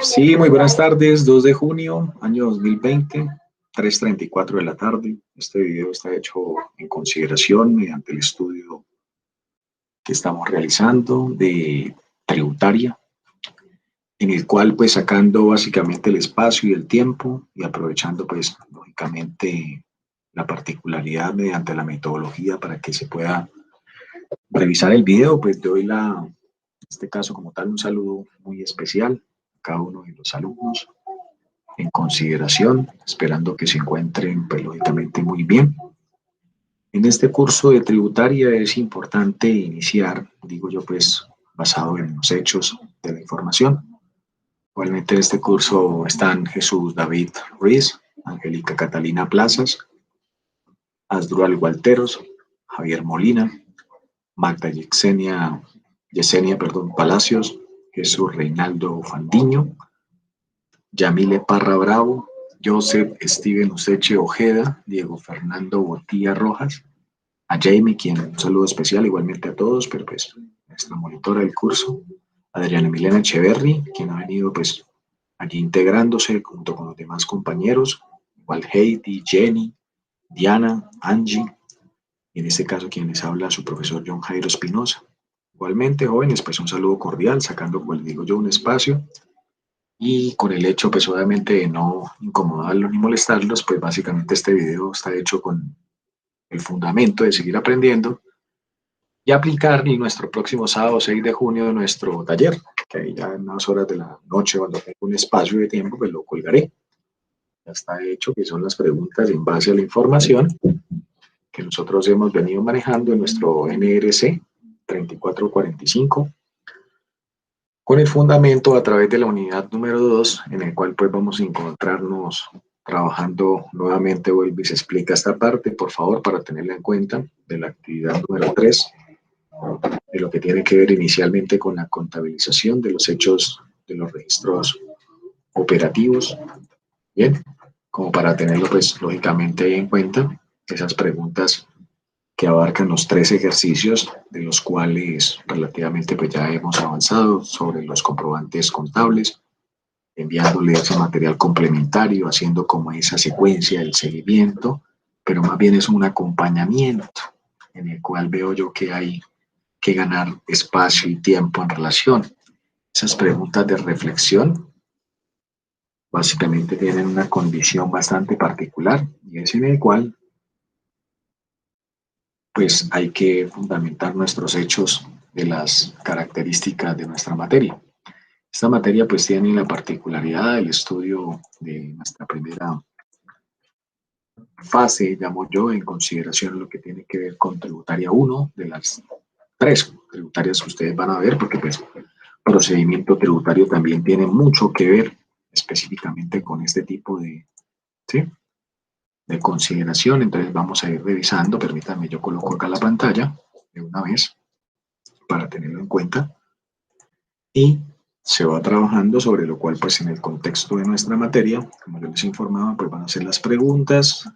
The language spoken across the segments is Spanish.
Sí, muy buenas tardes, 2 de junio, año 2020, 3:34 de la tarde. Este video está hecho en consideración mediante el estudio que estamos realizando de tributaria, en el cual pues sacando básicamente el espacio y el tiempo y aprovechando pues lógicamente la particularidad mediante la metodología para que se pueda revisar el video, pues doy en este caso como tal un saludo muy especial a cada uno de los alumnos en consideración, esperando que se encuentren pues, lógicamente muy bien. En este curso de tributaria es importante iniciar, digo yo pues, basado en los hechos de la información. Igualmente en este curso están Jesús David Ruiz, Angélica Catalina Plazas, Asdrúbal Gualteros, Javier Molina, Magda Yesenia Palacios, Jesús Reinaldo Fandiño, Yamile Parra Bravo, Joseph Steven Useche Ojeda, Diego Fernando Botilla Rojas, a Jamie, quien un saludo especial igualmente a todos, pero pues nuestra monitora del curso, Adriana Milena Echeverry, quien ha venido pues allí integrándose junto con los demás compañeros, igual Heidi, Jenny, Diana, Angie, y en este caso quien les habla su profesor John Jairo Espinosa. Igualmente, jóvenes, pues un saludo cordial, sacando, como les digo yo, un espacio y con el hecho, pues obviamente, de no incomodarlos ni molestarlos, pues básicamente este video está hecho con el fundamento de seguir aprendiendo y aplicar en nuestro próximo sábado 6 de junio nuestro taller, que ahí ya en unas horas de la noche, cuando tenga un espacio de tiempo, pues lo colgaré. Ya está hecho, que son las preguntas en base a la información que nosotros hemos venido manejando en nuestro NRC 3445, con el fundamento a través de la unidad número 2, en el cual pues vamos a encontrarnos trabajando nuevamente. Vuelve y se explica esta parte, por favor, para tenerla en cuenta, de la actividad número 3, de lo que tiene que ver inicialmente con la contabilización de los hechos de los registros operativos. Bien, como para tenerlo pues lógicamente en cuenta, esas preguntas que abarcan los 3 ejercicios, de los cuales relativamente pues ya hemos avanzado sobre los comprobantes contables, enviándole ese material complementario, haciendo como esa secuencia del seguimiento, pero más bien es un acompañamiento en el cual veo yo que hay que ganar espacio y tiempo en relación. Esas preguntas de reflexión básicamente tienen una condición bastante particular y es en el cual pues hay que fundamentar nuestros hechos de las características de nuestra materia. Esta materia pues tiene la particularidad del estudio de nuestra primera fase, llamo yo, en consideración lo que tiene que ver con tributaria 1, de las 3 tributarias que ustedes van a ver, porque pues procedimiento tributario también tiene mucho que ver específicamente con este tipo de, ¿sí?, de consideración. Entonces vamos a ir revisando. Permítanme, yo coloco acá la pantalla de una vez para tenerlo en cuenta y se va trabajando sobre lo cual pues en el contexto de nuestra materia, como yo les informaba, pues van a ser las preguntas,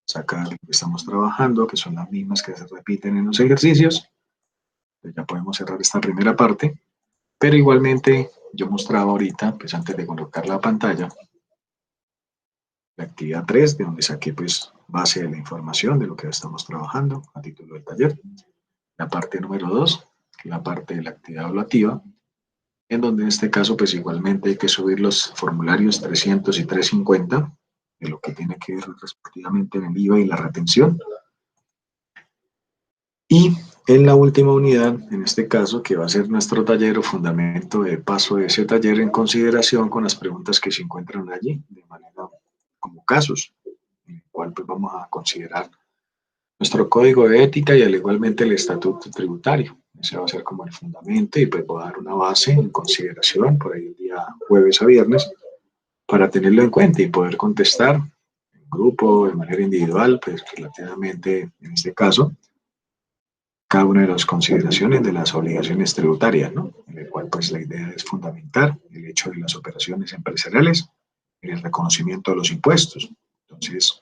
sacar lo que estamos trabajando, que son las mismas que se repiten en los ejercicios. Pues ya podemos cerrar esta primera parte, pero igualmente yo mostraba ahorita, pues antes de colocar la pantalla, la actividad 3, de donde saqué pues base de la información de lo que estamos trabajando a título del taller. La parte número 2, la parte de la actividad evaluativa, en donde en este caso pues igualmente hay que subir los formularios 300 y 350, de lo que tiene que ver respectivamente en el IVA y la retención. Y en la última unidad, en este caso, que va a ser nuestro taller o fundamento de paso de ese taller en consideración con las preguntas que se encuentran allí, de manera como casos, en el cual pues vamos a considerar nuestro código de ética y al igualmente el estatuto tributario. Ese va a ser como el fundamento y pues voy a dar una base en consideración por ahí el día jueves a viernes para tenerlo en cuenta y poder contestar en grupo, de manera individual, pues relativamente en este caso, cada una de las consideraciones de las obligaciones tributarias, ¿no? En el cual pues la idea es fundamentar el hecho de las operaciones empresariales en el reconocimiento de los impuestos. Entonces,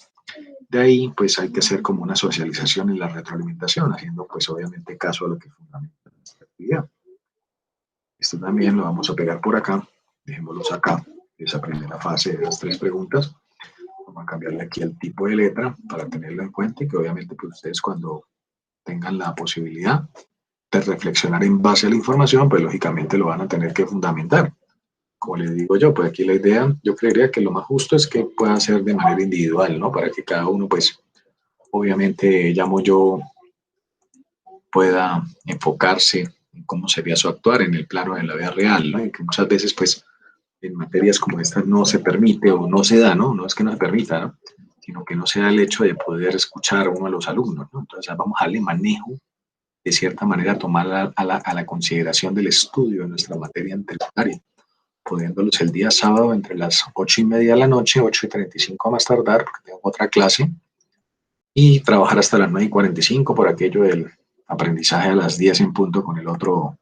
de ahí pues hay que hacer como una socialización y la retroalimentación, haciendo pues obviamente caso a lo que fundamenta nuestra actividad. Esto también lo vamos a pegar por acá Dejémoslos acá, esa primera fase de las 3 preguntas. Vamos a cambiarle aquí el tipo de letra para tenerlo en cuenta y que obviamente pues ustedes cuando tengan la posibilidad de reflexionar en base a la información, pues lógicamente lo van a tener que fundamentar. Como les digo yo, pues aquí la idea, yo creería que lo más justo es que pueda ser de manera individual, ¿no? Para que cada uno, pues, obviamente, llamo yo, pueda enfocarse en cómo sería su actuar en el plano de la vida real, ¿no? Y que muchas veces, pues, en materias como estas no se permite o no se da, ¿no? No es que no se permita, ¿no? Sino que no se da el hecho de poder escuchar a uno de los alumnos, ¿no? Entonces vamos a darle manejo, de cierta manera, tomar a la consideración del estudio de nuestra materia tributaria, poniéndolos el día sábado entre las 8:30 de la noche, 8:35 a más tardar, porque tengo otra clase, y trabajar hasta las 9:45 por aquello del aprendizaje a las 10 en punto con el otro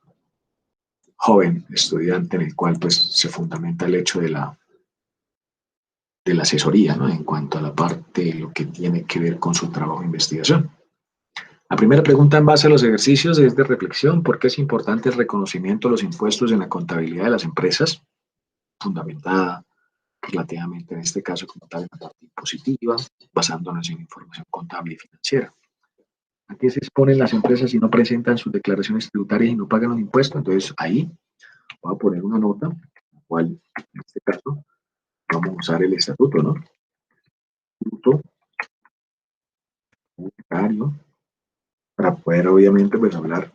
joven estudiante en el cual pues se fundamenta el hecho de la asesoría, ¿no? En cuanto a la parte de lo que tiene que ver con su trabajo de investigación. La primera pregunta en base a los ejercicios es de reflexión. ¿Por qué es importante el reconocimiento de los impuestos en la contabilidad de las empresas? Fundamentada relativamente en este caso como tal en la parte impositiva, basándonos en información contable y financiera. ¿A qué se exponen las empresas si no presentan sus declaraciones tributarias y no pagan los impuestos? Entonces ahí voy a poner una nota, la cual en este caso vamos a usar el estatuto, ¿no? Estatuto tributario, para poder obviamente pues hablar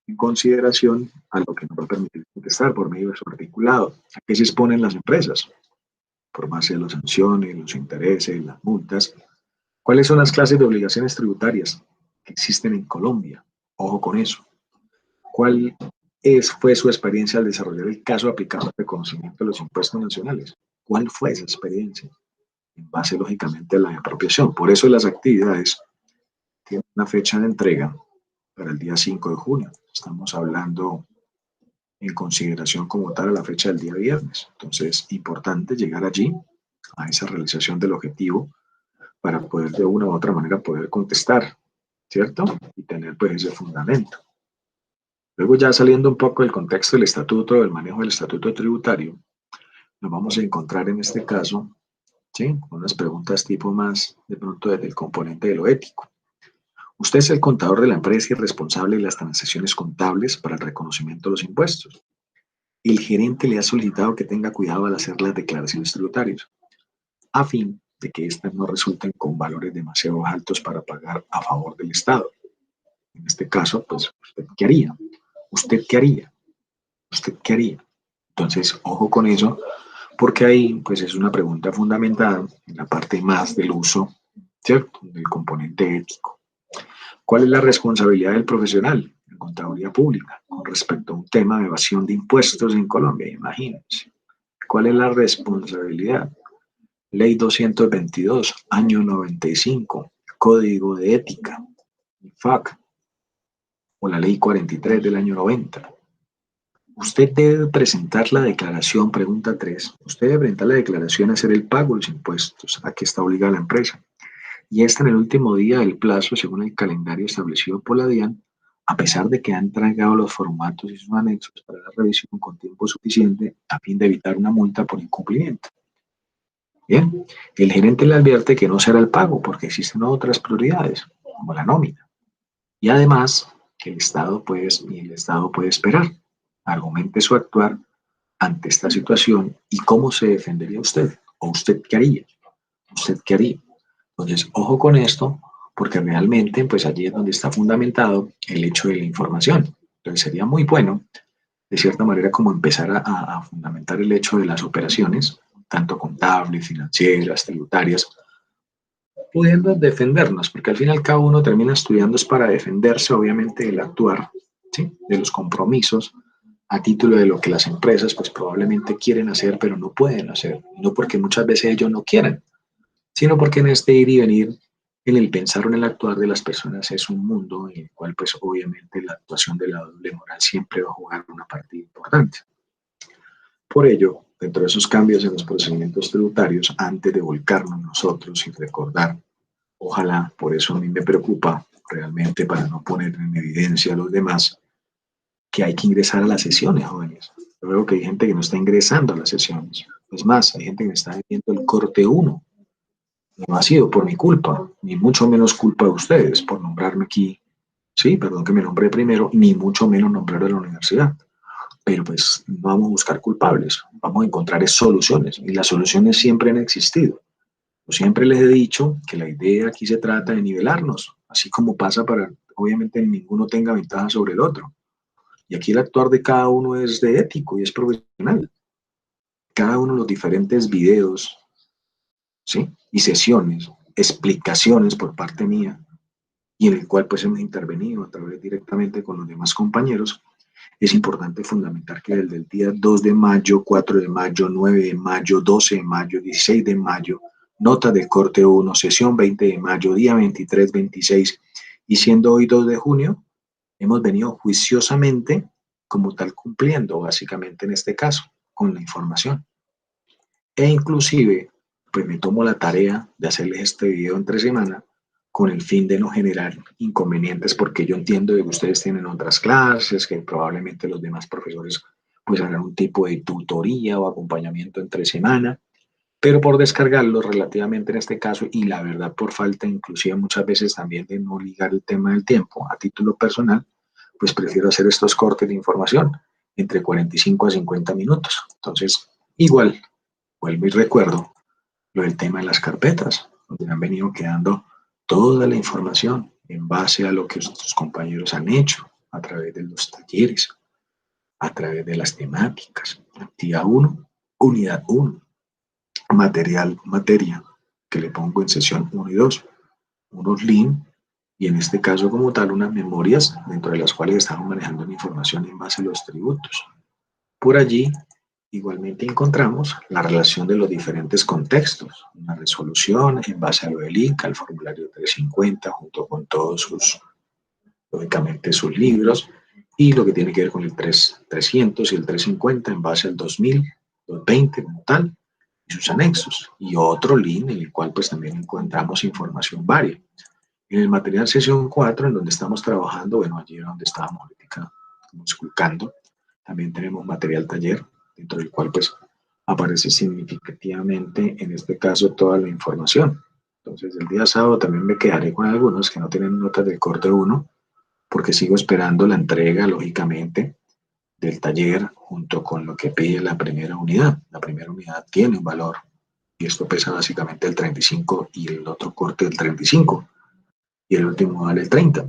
en consideración a lo que nos va a permitir contestar por medio de su articulado. ¿A qué se exponen las empresas? Por base de las sanciones, los intereses, las multas. ¿Cuáles son las clases de obligaciones tributarias que existen en Colombia? Ojo con eso. ¿Fue su experiencia al desarrollar el caso aplicado al reconocimiento de los impuestos nacionales? ¿Cuál fue esa experiencia? En base, lógicamente, a la apropiación. Por eso las actividades tienen una fecha de entrega para el día 5 de junio. Estamos hablando en consideración como tal a la fecha del día viernes. Entonces, importante llegar allí a esa realización del objetivo para poder de una u otra manera poder contestar, ¿cierto? Y tener pues ese fundamento. Luego ya saliendo un poco del contexto del estatuto, del manejo del estatuto tributario, nos vamos a encontrar en este caso, ¿sí? Con unas preguntas tipo más de pronto desde el componente de lo ético. Usted es el contador de la empresa y responsable de las transacciones contables para el reconocimiento de los impuestos. El gerente le ha solicitado que tenga cuidado al hacer las declaraciones tributarias, a fin de que éstas no resulten con valores demasiado altos para pagar a favor del Estado. En este caso, pues, ¿usted qué haría? ¿Usted qué haría? ¿Usted qué haría? Entonces, ojo con eso, porque ahí, pues, es una pregunta fundamental en la parte más del uso, ¿cierto? Del componente ético. ¿Cuál es la responsabilidad del profesional en contaduría pública con respecto a un tema de evasión de impuestos en Colombia? Imagínense. ¿Cuál es la responsabilidad? Ley 222, año 95, Código de Ética, IFAC, o la Ley 43 del año 90. Usted debe presentar la declaración, pregunta 3. Usted debe presentar la declaración, hacer el pago de los impuestos a que está obligada la empresa. Y esta en el último día del plazo, según el calendario establecido por la DIAN, a pesar de que han entregado los formatos y sus anexos para la revisión con tiempo suficiente a fin de evitar una multa por incumplimiento. Bien, el gerente le advierte que no será el pago porque existen otras prioridades, como la nómina. Y además, que el Estado puede esperar. Argumente su actuar ante esta situación y cómo se defendería usted. ¿O usted qué haría? ¿Usted qué haría? Entonces, ojo con esto, porque realmente, pues allí es donde está fundamentado el hecho de la información. Entonces, sería muy bueno, de cierta manera, como empezar a fundamentar el hecho de las operaciones, tanto contables, financieras, tributarias, pudiendo defendernos, porque al fin y al cabo uno termina estudiando es para defenderse, obviamente, del actuar, ¿sí? De los compromisos a título de lo que las empresas pues probablemente quieren hacer, pero no pueden hacer, no porque muchas veces ellos no quieran, sino porque en este ir y venir, en el pensar o en el actuar de las personas es un mundo en el cual pues obviamente la actuación de la doble moral siempre va a jugar una parte importante. Por ello, dentro de esos cambios en los procedimientos tributarios, antes de volcarnos nosotros y recordar, ojalá, por eso a mí me preocupa realmente para no poner en evidencia a los demás, que hay que ingresar a las sesiones, jóvenes. Yo veo que hay gente que no está ingresando a las sesiones. Es más, hay gente que me está viendo el corte uno. No ha sido por mi culpa, ni mucho menos culpa de ustedes por nombrarme aquí. Sí, perdón que me nombré primero, ni mucho menos nombrar a la universidad. Pero pues no vamos a buscar culpables, vamos a encontrar soluciones y las soluciones siempre han existido. Yo siempre les he dicho que la idea aquí se trata de nivelarnos, así como pasa para, obviamente ninguno tenga ventaja sobre el otro. Y aquí el actuar de cada uno es de ético y es profesional. Cada uno de los diferentes videos, ¿sí? Y sesiones, explicaciones por parte mía, y en el cual pues hemos intervenido a través directamente con los demás compañeros, es importante fundamentar que desde el día 2 de mayo, 4 de mayo, 9 de mayo, 12 de mayo, 16 de mayo, nota del corte 1, sesión 20 de mayo, día 23, 26, y siendo hoy 2 de junio, hemos venido juiciosamente como tal cumpliendo básicamente en este caso con la información. E inclusive, pues me tomo la tarea de hacerles este video entre semana con el fin de no generar inconvenientes, porque yo entiendo de que ustedes tienen otras clases, que probablemente los demás profesores pues harán un tipo de tutoría o acompañamiento entre semana, pero por descargarlo relativamente en este caso, y la verdad por falta inclusive muchas veces también de no ligar el tema del tiempo a título personal, pues prefiero hacer estos cortes de información entre 45 a 50 minutos. Entonces, igual, vuelvo y recuerdo lo del tema de las carpetas, donde han venido quedando toda la información en base a lo que sus compañeros han hecho a través de los talleres, a través de las temáticas. Actividad 1, unidad 1, material, materia, que le pongo en sesión 1 y 2, unos links y en este caso como tal unas memorias dentro de las cuales estamos manejando la información en base a los tributos. Por allí igualmente encontramos la relación de los diferentes contextos, una resolución en base a lo del INCA, al formulario 350, junto con todos sus, lógicamente, sus libros, y lo que tiene que ver con el 300 y el 350 en base al 2000, 2020 como tal, y sus anexos, y otro link en el cual pues también encontramos información varia. En el material sesión 4, en donde estamos trabajando, bueno, allí era donde estábamos ahorita esculcando, también tenemos material taller, dentro del cual pues aparece significativamente, en este caso, toda la información. Entonces, el día sábado también me quedaré con algunos que no tienen notas del corte 1, porque sigo esperando la entrega, lógicamente, del taller junto con lo que pide la primera unidad. La primera unidad tiene un valor y esto pesa básicamente el 35 y el otro corte el 35 y el último vale el 30.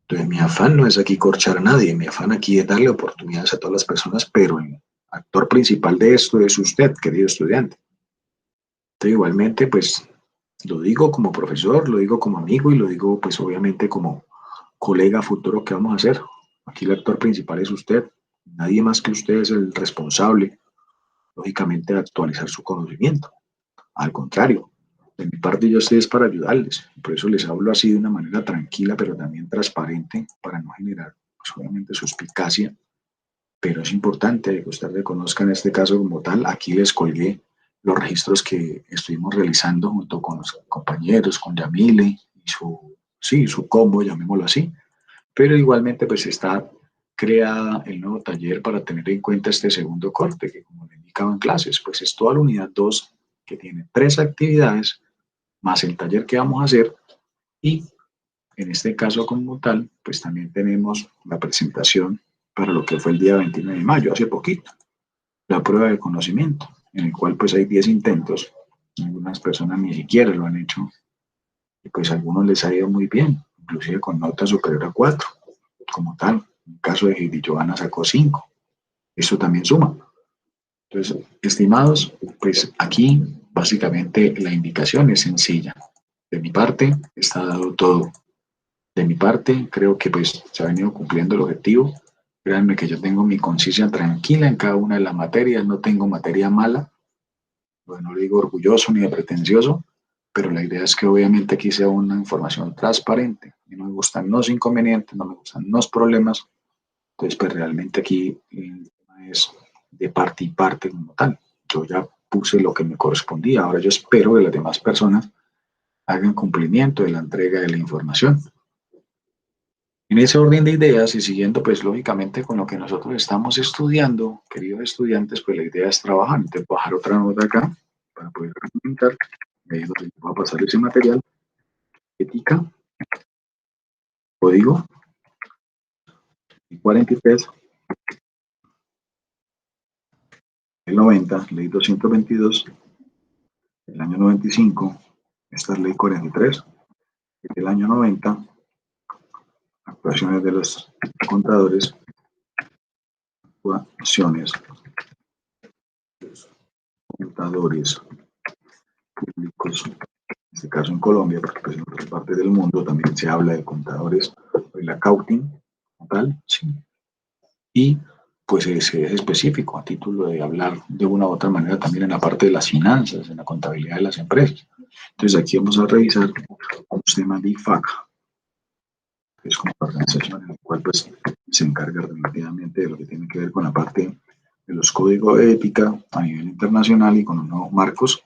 Entonces mi afán no es aquí corchar a nadie, mi afán aquí es darle oportunidades a todas las personas, pero el actor principal de esto es usted, querido estudiante. Entonces igualmente pues lo digo como profesor, lo digo como amigo y lo digo pues obviamente como colega futuro que vamos a hacer. Aquí el actor principal es usted, nadie más que usted es el responsable, lógicamente, de actualizar su conocimiento. Al contrario, de mi parte yo estoy es para ayudarles. Por eso les hablo así de una manera tranquila, pero también transparente, para no generar, pues, obviamente, suspicacia. Pero es importante que ustedes reconozcan este caso como tal. Aquí les colgué los registros que estuvimos realizando junto con los compañeros, con Yamile y su, sí, su combo, llamémoslo así. Pero igualmente pues está creada el nuevo taller para tener en cuenta este segundo corte, que como le indicaba en clases, pues es toda la unidad 2 que tiene 3 actividades, más el taller que vamos a hacer, y en este caso como tal, pues también tenemos la presentación para lo que fue el día 29 de mayo, hace poquito, la prueba de conocimiento, en el cual pues hay 10 intentos, algunas personas ni siquiera lo han hecho, y pues a algunos les ha ido muy bien, inclusive con nota superior a 4 como tal. En el caso de Heidi Giovanna sacó 5. Eso también suma. Entonces, estimados, pues aquí básicamente la indicación es sencilla. De mi parte está dado todo. De mi parte creo que pues se ha venido cumpliendo el objetivo. Créanme que yo tengo mi conciencia tranquila en cada una de las materias, no tengo materia mala, bueno, no lo digo orgulloso ni de pretencioso, pero la idea es que obviamente aquí sea una información transparente. A mí no me gustan los inconvenientes, no me gustan los problemas. Entonces, pues realmente aquí el tema es de parte y parte como tal. Yo ya puse lo que me correspondía, ahora yo espero que las demás personas hagan cumplimiento de la entrega de la información. En ese orden de ideas y siguiendo pues lógicamente con lo que nosotros estamos estudiando, queridos estudiantes, pues la idea es trabajar. Entonces bajar otra nota acá para poder comentar. Ahí es donde va a pasar ese material. Ética, código, y 43, el 90, ley 222, el año 95, esta es ley 43, del año 90, actuaciones de los contadores, actuaciones contadores públicos, en este caso en Colombia, porque pues en otras partes del mundo también se habla de contadores, el accounting, tal, sí, y pues ese es específico a título de hablar de una u otra manera también en la parte de las finanzas, en la contabilidad de las empresas. Entonces aquí vamos a revisar un sistema de IFAC, que es como la organización en la cual pues se encarga relativamente de lo que tiene que ver con la parte de los códigos de ética a nivel internacional y con unos marcos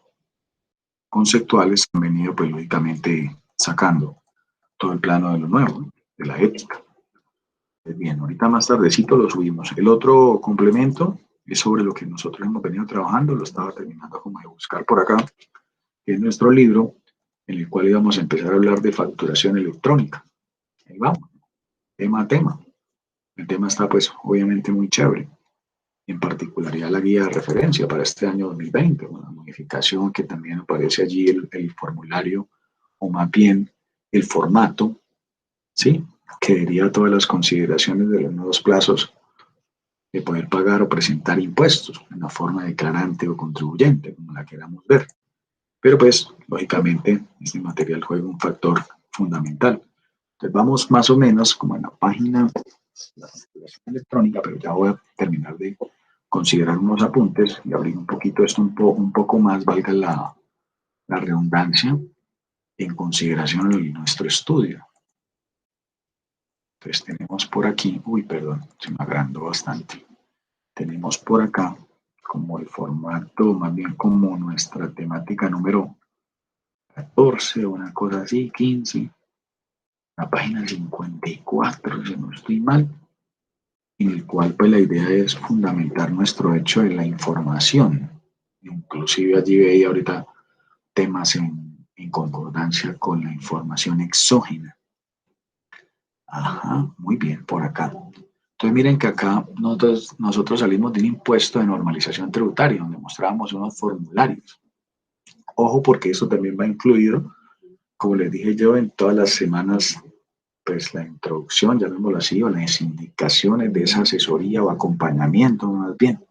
conceptuales que han venido pues lógicamente sacando todo el plano de lo nuevo, ¿no? De la ética. Pues bien, ahorita más tardecito lo subimos. El otro complemento es sobre lo que nosotros hemos venido trabajando, lo estaba terminando como de buscar por acá, que es nuestro libro en el cual íbamos a empezar a hablar de facturación electrónica. Ahí vamos, tema a tema. El tema está pues obviamente muy chévere. En particularidad la guía de referencia para este año 2020, una modificación que también aparece allí el formulario, o más bien el formato, ¿sí? Que diría todas las consideraciones de los nuevos plazos de poder pagar o presentar impuestos en la forma declarante o contribuyente, como la queramos ver. Pero pues, lógicamente, este material juega un factor fundamental. Entonces vamos más o menos como en la página de la facturación electrónica, pero ya voy a terminar de considerar unos apuntes y abrir un poquito esto un poco más, valga la redundancia, en consideración de nuestro estudio. Entonces tenemos por aquí, uy, perdón, se me agrandó bastante. Tenemos por acá como el formato, más bien como nuestra temática número 14, una cosa así, 15, la página 54, si no estoy mal, en el cual pues la idea es fundamentar nuestro hecho de la información. Inclusive allí veía ahorita temas en concordancia con la información exógena. Ajá, muy bien, por acá. Entonces miren que acá nosotros salimos de un impuesto de normalización tributaria, donde mostrábamos unos formularios. Ojo porque eso también va incluido, como les dije yo, en todas las semanas, pues la introducción, llamémoslo así, o las indicaciones de esa asesoría o acompañamiento más bien,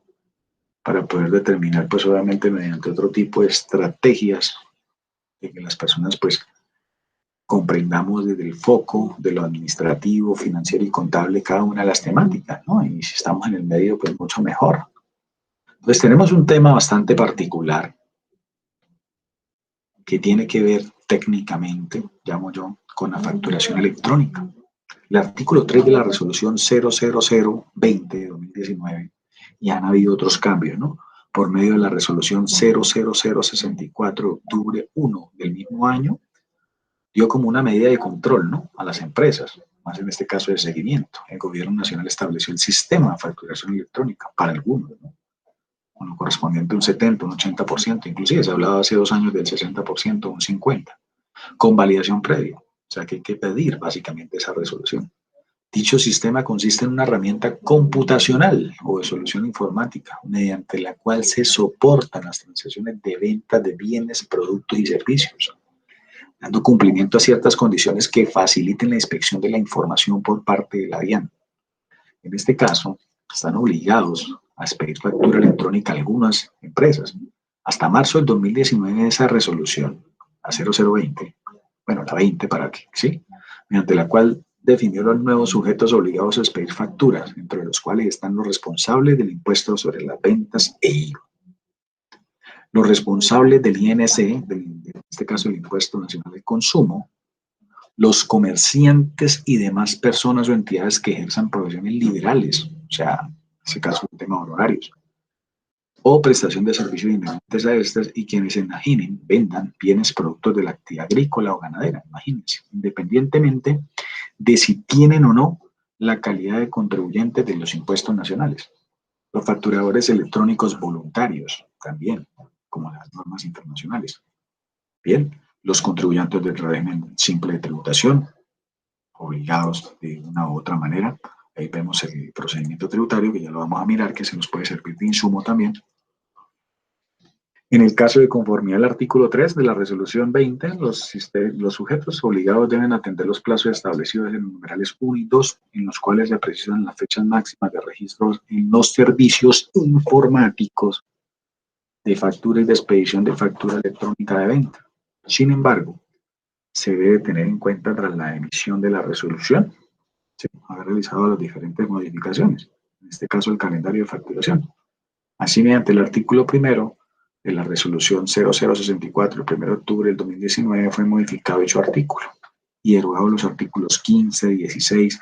para poder determinar, pues obviamente mediante otro tipo de estrategias, de que las personas pues comprendamos desde el foco de lo administrativo, financiero y contable cada una de las temáticas, ¿no? Y si estamos en el medio, pues mucho mejor. Entonces tenemos un tema bastante particular que tiene que ver técnicamente, llamo yo, con la facturación electrónica. El artículo 3 de la resolución 00020 de 2019, y han habido otros cambios, ¿no? Por medio de la resolución 00064 de octubre 1 del mismo año, dio como una medida de control, ¿no? A las empresas, más en este caso de seguimiento. El gobierno nacional estableció el sistema de facturación electrónica para algunos, ¿no? Uno correspondiente a un 70, un 80%, inclusive se hablaba hace 2 años del 60%, un 50%, con validación previa. O sea que hay que pedir básicamente esa resolución. Dicho sistema consiste en una herramienta computacional o de solución informática, mediante la cual se soportan las transacciones de venta de bienes, productos y servicios, dando cumplimiento a ciertas condiciones que faciliten la inspección de la información por parte de la DIAN. En este caso, están obligados a expedir factura electrónica a algunas empresas. Hasta marzo del 2019 esa resolución, la 0020, bueno, la 20 para que, ¿sí? Mediante la cual definió los nuevos sujetos obligados a expedir facturas, entre los cuales están los responsables del impuesto sobre las ventas e IVA, los responsables del INC, en este caso el Impuesto Nacional de Consumo, los comerciantes y demás personas o entidades que ejerzan profesiones liberales, o sea, en ese caso el tema de horarios, o prestación de servicios inherentes a estas y quienes enajinen, vendan bienes productos de la actividad agrícola o ganadera, imagínense, independientemente de si tienen o no la calidad de contribuyentes de los impuestos nacionales. Los facturadores electrónicos voluntarios también, como las normas internacionales. Bien, los contribuyentes del régimen simple de tributación, obligados de una u otra manera. Ahí vemos el procedimiento tributario, que ya lo vamos a mirar, que se nos puede servir de insumo también. En el caso de conformidad al artículo 3 de la resolución 20, los sujetos obligados deben atender los plazos establecidos en los numerales 1 y 2, en los cuales se precisan las fechas máximas de registros en los servicios informáticos de factura y de expedición de factura electrónica de venta. Sin embargo, se debe tener en cuenta tras la emisión de la resolución, se haber realizado las diferentes modificaciones, en este caso el calendario de facturación. Así, mediante el artículo primero de la resolución 0064, el 1 de octubre del 2019, fue modificado dicho artículo y derogado los artículos 15, 16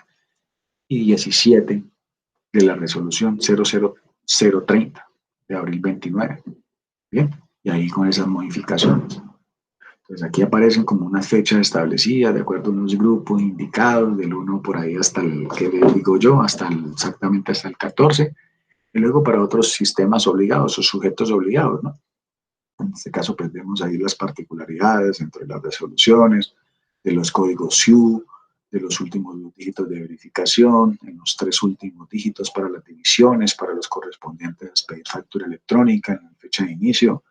y 17 de la resolución 00030 de abril 29. Bien, y ahí con esas modificaciones. Entonces aquí aparecen como unas fechas establecidas de acuerdo a unos grupos indicados, del 1 por ahí hasta el, que les digo yo, exactamente hasta el 14, y luego para otros sistemas obligados o sujetos obligados, ¿no? En este caso, pues vemos ahí las particularidades entre las resoluciones, de los códigos SIU, de los últimos dígitos de verificación, en los 3 últimos dígitos para las divisiones, para los correspondientes a expedir factura electrónica, en la fecha de inicio.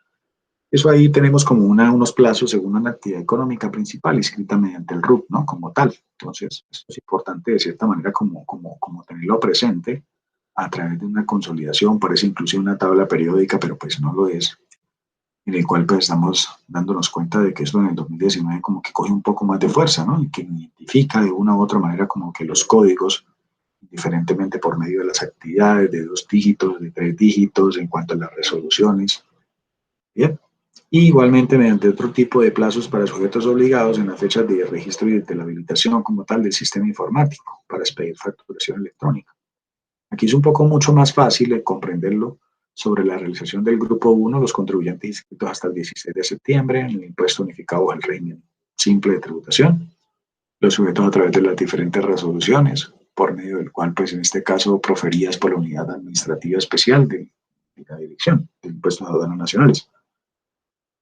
Eso ahí tenemos como unos plazos según una actividad económica principal inscrita mediante el RUT, ¿no? Como tal. Entonces, esto es importante de cierta manera como tenerlo presente a través de una consolidación. Parece inclusive una tabla periódica, pero pues no lo es, en el cual pues estamos dándonos cuenta de que esto en el 2019 como que coge un poco más de fuerza, ¿no? Y que identifica de una u otra manera como que los códigos, diferentemente por medio de las actividades de 2 dígitos, de 3 dígitos, en cuanto a las resoluciones. Bien. Y igualmente mediante otro tipo de plazos para sujetos obligados en las fechas de registro y de la habilitación como tal del sistema informático para expedir facturación electrónica. Aquí es un poco mucho más fácil de comprenderlo sobre la realización del grupo 1, los contribuyentes inscritos hasta el 16 de septiembre en el impuesto unificado al régimen simple de tributación, los sujetos a través de las diferentes resoluciones, por medio del cual, pues en este caso, proferidas por la Unidad Administrativa Especial de la Dirección de Impuestos a Aduanas Nacionales.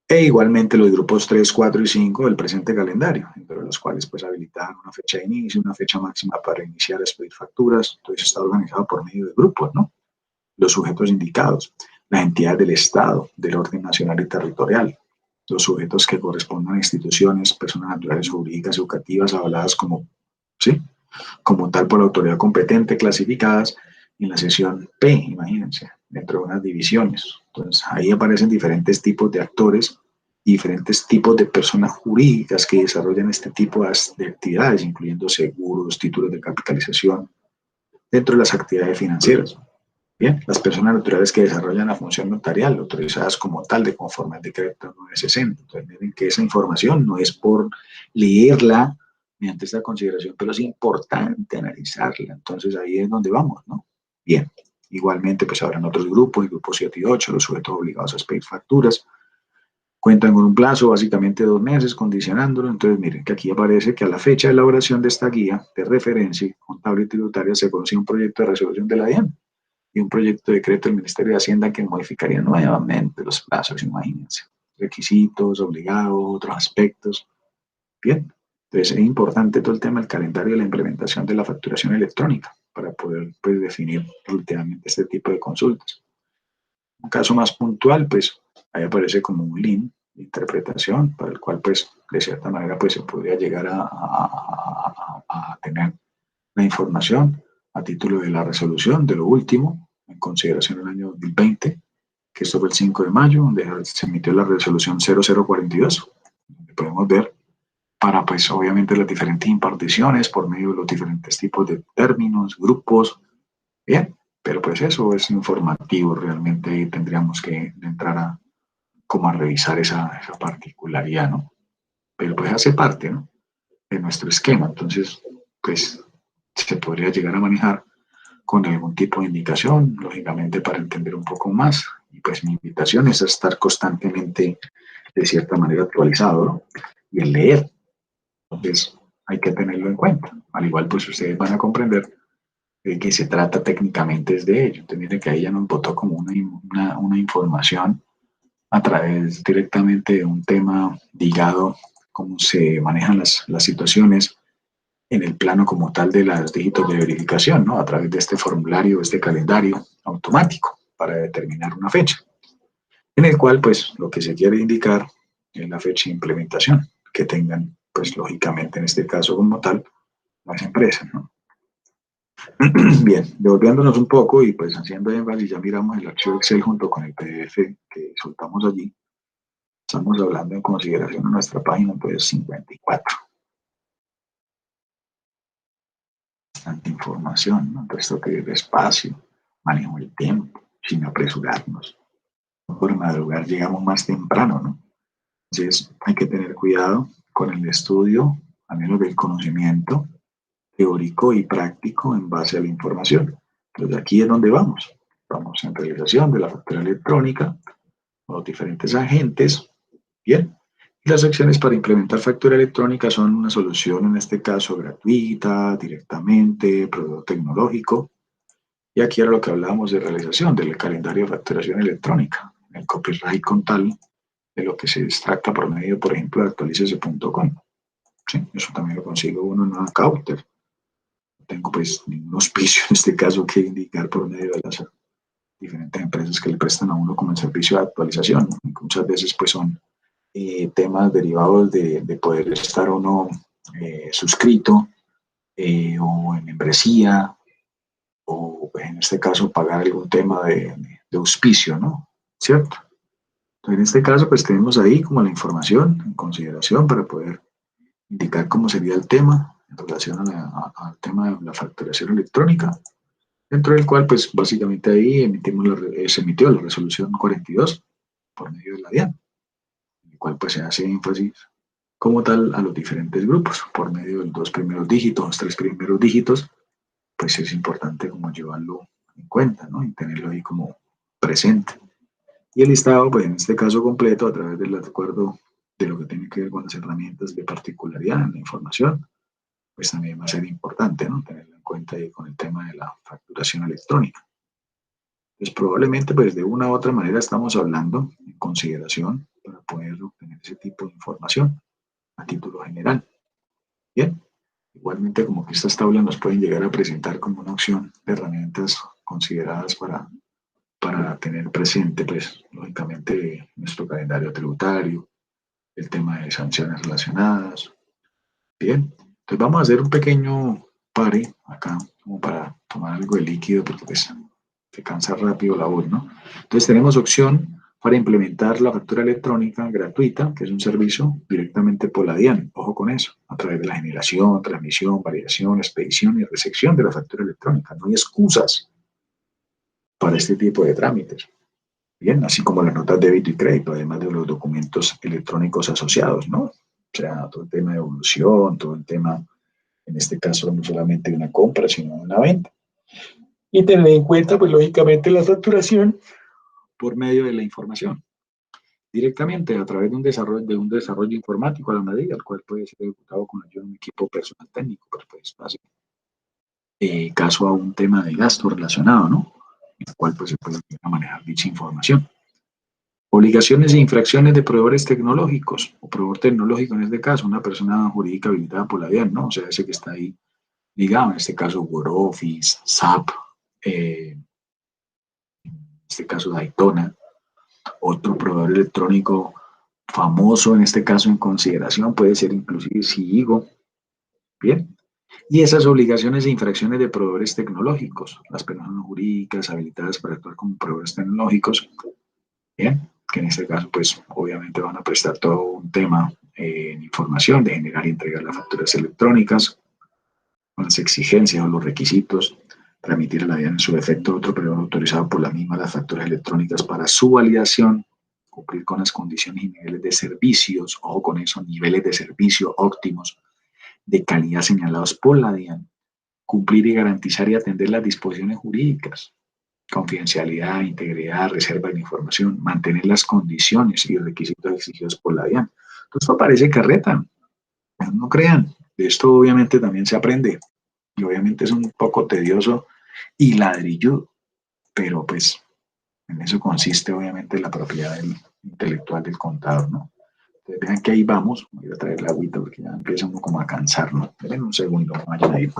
E igualmente los grupos 3, 4 y 5 del presente calendario, entre los cuales pues habilitaban una fecha de inicio, una fecha máxima para iniciar a expedir facturas. Entonces está organizado por medio de grupos, ¿no? Los sujetos indicados, las entidades del Estado, del orden nacional y territorial, los sujetos que correspondan a instituciones, personas naturales, jurídicas, educativas, avaladas como, ¿sí? Como tal por la autoridad competente, clasificadas en la sección P, imagínense, dentro de unas divisiones. Entonces, ahí aparecen diferentes tipos de actores, diferentes tipos de personas jurídicas que desarrollan este tipo de actividades, incluyendo seguros, títulos de capitalización, dentro de las actividades financieras. Bien, las personas naturales que desarrollan la función notarial, autorizadas como tal de conforme al decreto 960. Entonces, miren que esa información no es por leerla mediante esta consideración, pero es importante analizarla. Entonces, ahí es donde vamos, ¿no? Bien, igualmente, pues habrán otros grupos, el grupo 7 y 8, los sujetos obligados a expedir facturas, cuentan con un plazo, básicamente 2 meses, condicionándolo. Entonces, miren que aquí aparece que a la fecha de elaboración de esta guía de referencia contable y tributaria se conocía un proyecto de resolución de la DIAN y un proyecto de decreto del Ministerio de Hacienda que modificaría nuevamente los plazos, imagínense, requisitos, obligados, otros aspectos. Bien, entonces es importante todo el tema del calendario y la implementación de la facturación electrónica para poder pues, definir últimamente este tipo de consultas. Un caso más puntual, pues ahí aparece como un link de interpretación para el cual pues de cierta manera pues se podría llegar a tener la información a título de la resolución de lo último, en consideración del año 2020, que esto fue el 5 de mayo, donde se emitió la resolución 0042, donde podemos ver para, pues, obviamente las diferentes imparticiones por medio de los diferentes tipos de términos, grupos, bien, pero pues eso es informativo, realmente tendríamos que entrar como a revisar esa particularidad, ¿no? Pero pues hace parte, ¿no? De nuestro esquema, entonces, pues, se podría llegar a manejar con algún tipo de indicación, lógicamente para entender un poco más. Y pues mi invitación es a estar constantemente, de cierta manera, actualizado, ¿no? Y el leer. Entonces, hay que tenerlo en cuenta. Al igual, pues ustedes van a comprender de que se trata técnicamente es de ello. Entonces, miren que ahí ya nos botó como una información a través directamente de un tema ligado cómo se manejan las situaciones en el plano como tal de los dígitos de verificación, ¿no? A través de este formulario, este calendario automático para determinar una fecha, en el cual, pues, lo que se quiere indicar es la fecha de implementación que tengan, pues, lógicamente, en este caso como tal, las empresas, ¿no? Bien, devolviéndonos un poco y pues haciendo énfasis, ya miramos el archivo Excel junto con el PDF que soltamos allí. Estamos hablando en consideración de nuestra página, pues 54. Bastante información, ¿no? Entonces toca ir despacio, manejo el tiempo, sin apresurarnos. Por madrugar llegamos más temprano, ¿no? Entonces hay que tener cuidado con el estudio, a menos del conocimiento teórico y práctico en base a la información. Entonces aquí es donde vamos. Vamos en realización de la factura electrónica con los diferentes agentes. Bien. Y las acciones para implementar factura electrónica son una solución, en este caso, gratuita, directamente, proveedor tecnológico. Y aquí era lo que hablábamos de realización del calendario de facturación electrónica, el copyright con tal de lo que se extracta por medio, por ejemplo, de actualicese.com. ¿Sí? Eso también lo consigo uno en una Cauter. No tengo pues ningún auspicio en este caso que indicar por medio de las diferentes empresas que le prestan a uno como el servicio de actualización, ¿no? Muchas veces pues son temas derivados de poder estar o no suscrito o en membresía o pues, en este caso pagar algún tema de auspicio, ¿no? ¿Cierto? Entonces, en este caso pues tenemos ahí como la información en consideración para poder indicar cómo sería el tema en relación al tema de la facturación electrónica, dentro del cual pues básicamente ahí se emitió la resolución 42 por medio de la DIAN, en el cual pues se hace énfasis como tal a los diferentes grupos por medio de los dos primeros dígitos, los tres primeros dígitos, pues es importante como llevarlo en cuenta, ¿no? Y tenerlo ahí como presente. Y el listado, pues en este caso completo, a través del acuerdo de lo que tiene que ver con las herramientas de particularidad en la información, pues también va a ser importante, ¿no? Tenerlo en cuenta ahí con el tema de la facturación electrónica. Pues probablemente pues de una u otra manera estamos hablando en consideración para poder obtener ese tipo de información a título general. Bien, igualmente como que estas tablas nos pueden llegar a presentar como una opción de herramientas consideradas para tener presente, pues lógicamente nuestro calendario tributario, el tema de sanciones relacionadas. Bien, entonces vamos a hacer un pequeño pare acá como para tomar algo de líquido porque pues se cansa rápido la voz, ¿no? Entonces tenemos opción para implementar la factura electrónica gratuita, que es un servicio directamente por la DIAN, ojo con eso, a través de la generación, transmisión, validación, expedición y recepción de la factura electrónica. No hay excusas para este tipo de trámites. Bien, así como las notas de débito y crédito, además de los documentos electrónicos asociados, ¿no? O sea, todo el tema de evolución, todo el tema, en este caso, no solamente de una compra, sino de una venta. Y tener en cuenta, pues, lógicamente, la facturación por medio de la información, directamente a través de un desarrollo informático a la medida, el cual puede ser ejecutado con ayuda de un equipo personal técnico, pero pues hace caso a un tema de gasto relacionado, ¿no? En el cual pues se puede manejar dicha información. Obligaciones e infracciones de proveedores tecnológicos, o proveedor tecnológico en este caso, una persona jurídica habilitada por la DIAN, ¿no? O sea, ese que está ahí ligado, en este caso WordOffice, SAP, en este caso Daytona, otro proveedor electrónico famoso, en este caso en consideración, puede ser inclusive Sigo, ¿bien? Y esas obligaciones e infracciones de proveedores tecnológicos, las personas jurídicas habilitadas para actuar como proveedores tecnológicos, ¿bien? Que en este caso, pues, obviamente van a prestar todo un tema en información de generar y entregar las facturas electrónicas, con las exigencias o los requisitos, transmitir a la DIAN en su defecto a otro proveedor autorizado por la misma las facturas electrónicas para su validación, cumplir con las condiciones y niveles de servicios, ojo con eso, niveles de servicio óptimos de calidad señalados por la DIAN, cumplir y garantizar y atender las disposiciones jurídicas, confidencialidad, integridad, reserva de información, mantener las condiciones y requisitos exigidos por la DIAN. Entonces, esto parece carreta, no crean, De esto obviamente también se aprende y obviamente es un poco tedioso y ladrilludo, pero pues en eso consiste obviamente la propiedad intelectual del contador, ¿no? Entonces vean que ahí vamos, voy a traer la agüita porque ya empieza uno como a cansarnos. Esperen un segundo, vayan ahí.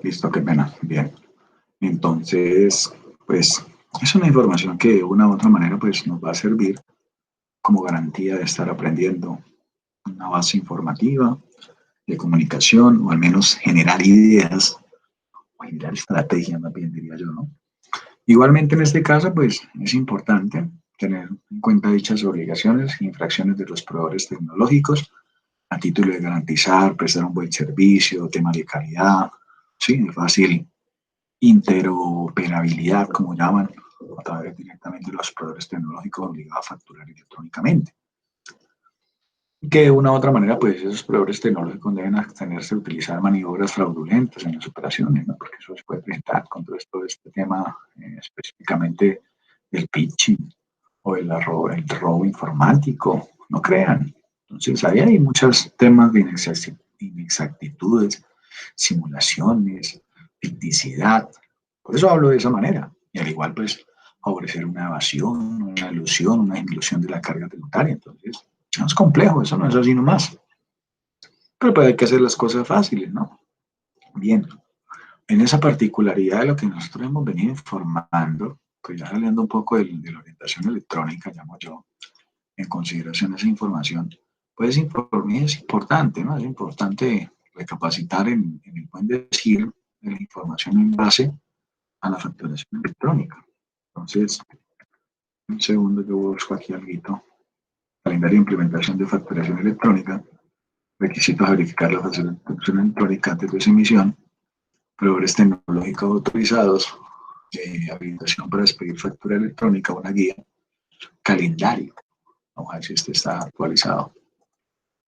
Listo, qué pena. Bien. Entonces, pues es una información que de una u otra manera pues nos va a servir como garantía de estar aprendiendo una base informativa de comunicación o al menos generar ideas o generar estrategias, más bien diría yo, ¿no? Igualmente en este caso pues es importante tener en cuenta dichas obligaciones e infracciones de los proveedores tecnológicos a título de garantizar, prestar un buen servicio, tema de calidad, sí, de fácil interoperabilidad, como llaman, a través directamente de los proveedores tecnológicos obligados a facturar electrónicamente. Y que de una u otra manera, pues esos proveedores tecnológicos deben abstenerse de utilizar maniobras fraudulentas en las operaciones, ¿no? Porque eso se puede presentar con todo este tema específicamente del pitching o el robo informático, no crean. Entonces, ahí hay muchos temas de inexactitudes, simulaciones, ficticidad. Por eso hablo de esa manera. Y al igual, pues, favorecer una evasión, una ilusión, una ilusión de la carga tributaria. Entonces, no es complejo, eso no es así nomás. Pero pues hay que hacer las cosas fáciles, ¿no? Bien, en esa particularidad de lo que nosotros hemos venido informando, pues ya saliendo un poco de la orientación electrónica, llamo yo, en consideración esa información, pues es importante, ¿no? Es importante recapacitar en el buen decir de la información en base a la facturación electrónica. Entonces, un segundo, yo busco aquí algo. Calendario de implementación de facturación electrónica, requisitos a verificar la facturación electrónica antes de su emisión, proveedores tecnológicos autorizados, habilitación para expedir factura electrónica, una guía, calendario. Vamos a ver si este está actualizado.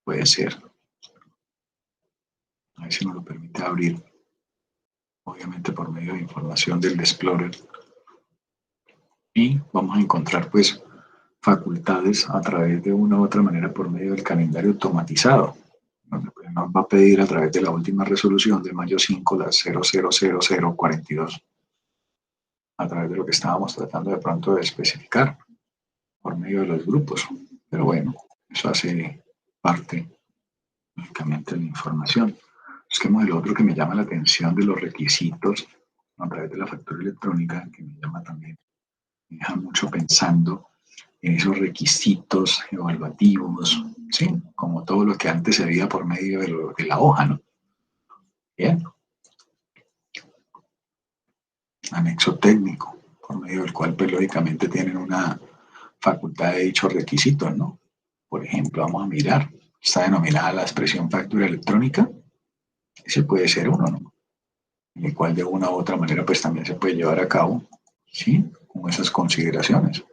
Puede ser. A ver si nos lo permite abrir, obviamente por medio de información del Explorer. Y vamos a encontrar pues facultades a través de una u otra manera por medio del calendario automatizado, donde pues, nos va a pedir a través de la última resolución de mayo 5, la 000042, a través de lo que estábamos tratando de pronto de especificar por medio de los grupos. Pero bueno, eso hace parte únicamente de la información. Busquemos el otro que me llama la atención de los requisitos a través de la factura electrónica, que me llama también, me deja mucho pensando en esos requisitos evaluativos, ¿sí? Como todo lo que antes se veía por medio de la hoja, ¿no? Bien, anexo técnico, por medio del cual pues, lógicamente tienen una facultad de dichos requisitos, ¿no? Por ejemplo, vamos a mirar, está denominada la expresión factura electrónica, ese puede ser uno, ¿no? En el cual de una u otra manera pues también se puede llevar a cabo ¿sí? Con esas consideraciones,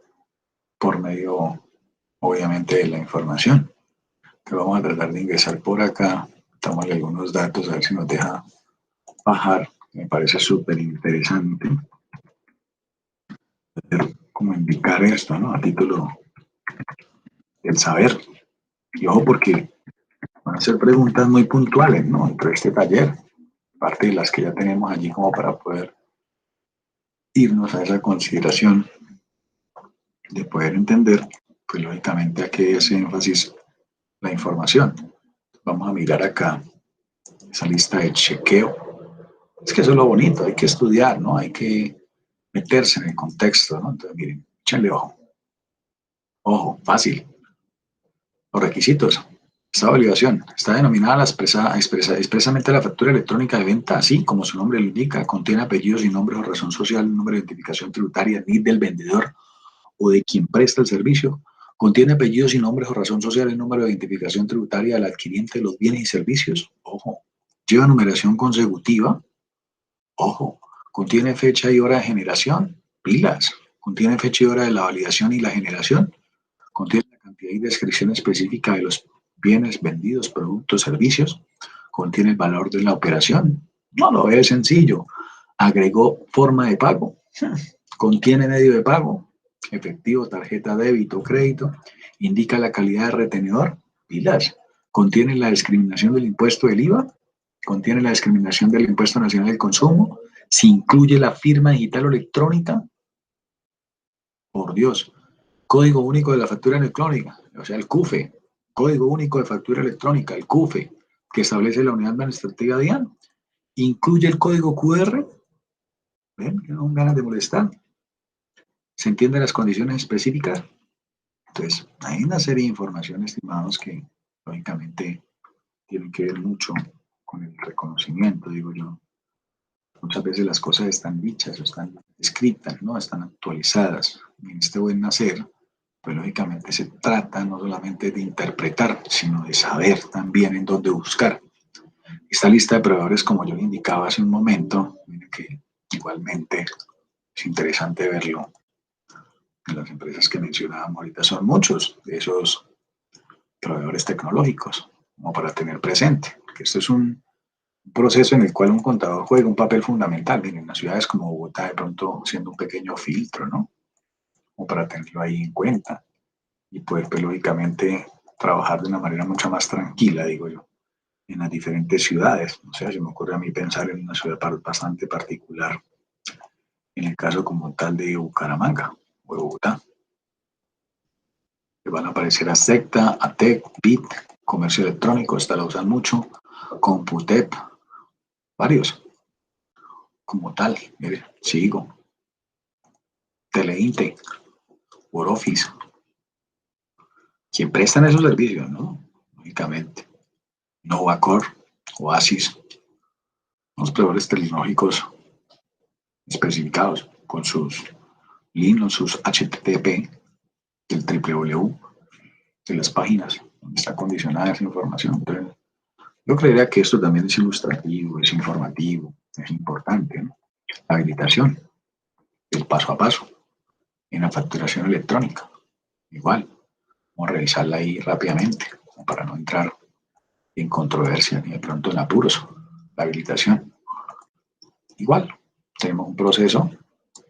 por medio, obviamente, de la información. Que vamos a tratar de ingresar por acá, tomarle algunos datos, a ver si nos deja bajar. Me parece súper interesante como indicar esto, ¿no? A título del saber. Y ojo, porque van a ser preguntas muy puntuales, ¿no? Dentro de este taller, parte de las que ya tenemos allí como para poder irnos a esa consideración de poder entender, pues lógicamente a qué hace énfasis la información. Vamos a mirar acá esa lista de chequeo. Es que eso es lo bonito, hay que estudiar, ¿no? Hay que meterse en el contexto, ¿no? Entonces, miren, échenle ojo. Ojo, fácil. Los requisitos. Esta obligación está denominada expresamente la factura electrónica de venta, así como su nombre lo indica, contiene apellidos y nombres o razón social, número de identificación tributaria, NIT del vendedor o de quien presta el servicio, contiene apellidos y nombres o razón social, el número de identificación tributaria del adquiriente de los bienes y servicios, ojo, lleva numeración consecutiva, ojo, contiene fecha y hora de generación, pilas, contiene fecha y hora de la validación y la generación, contiene la cantidad y descripción específica de los bienes vendidos, productos, servicios, contiene el valor de la operación, no lo es sencillo, agregó forma de pago, contiene medio de pago, efectivo, tarjeta débito, crédito, indica la calidad de retenedor, pilas, contiene la discriminación del impuesto del IVA, contiene la discriminación del impuesto nacional del consumo, se incluye la firma digital o electrónica, por Dios, código único de la factura electrónica, o sea, el CUFE, código único de factura electrónica, el CUFE, que establece la unidad administrativa DIAN, incluye el código QR, ven, que no dan ganas de molestar, se entienden las condiciones específicas. Entonces, hay una serie de información, estimados, que lógicamente tienen que ver mucho con el reconocimiento, digo yo. Muchas veces las cosas están dichas, están escritas, ¿no? Están actualizadas. Y en este buen nacer, pues lógicamente se trata no solamente de interpretar, sino de saber también en dónde buscar. Esta lista de proveedores, como yo le indicaba hace un momento, miren que igualmente es interesante verlo. Las empresas que mencionábamos ahorita son muchos de esos proveedores tecnológicos, como para tener presente, que esto es un proceso en el cual un contador juega un papel fundamental. Miren, en las ciudades como Bogotá, de pronto siendo un pequeño filtro, ¿no? Como para tenerlo ahí en cuenta y poder, pues, lógicamente, trabajar de una manera mucho más tranquila, digo yo, en las diferentes ciudades. O sea, se me ocurre a mí pensar en una ciudad bastante particular, en el caso como tal de Bucaramanga o de Bogotá. Le van a aparecer a Secta, ATEC, BIT, Comercio Electrónico, esta la usan mucho, Computep, varios, como tal, mire, sigo, Teleinte, Woroffice, quien prestan esos servicios, ¿no? Lógicamente, Novacor, Oasis, los proveedores tecnológicos especificados con sus Linux, sus HTTP, el www de las páginas donde está condicionada esa información. Entonces, yo creería que esto también es ilustrativo, es informativo, es importante, ¿no? La habilitación, el paso a paso en la facturación electrónica. Igual, vamos a revisarla ahí rápidamente, para no entrar en controversia ni de pronto en apuros. La habilitación. Igual, tenemos un proceso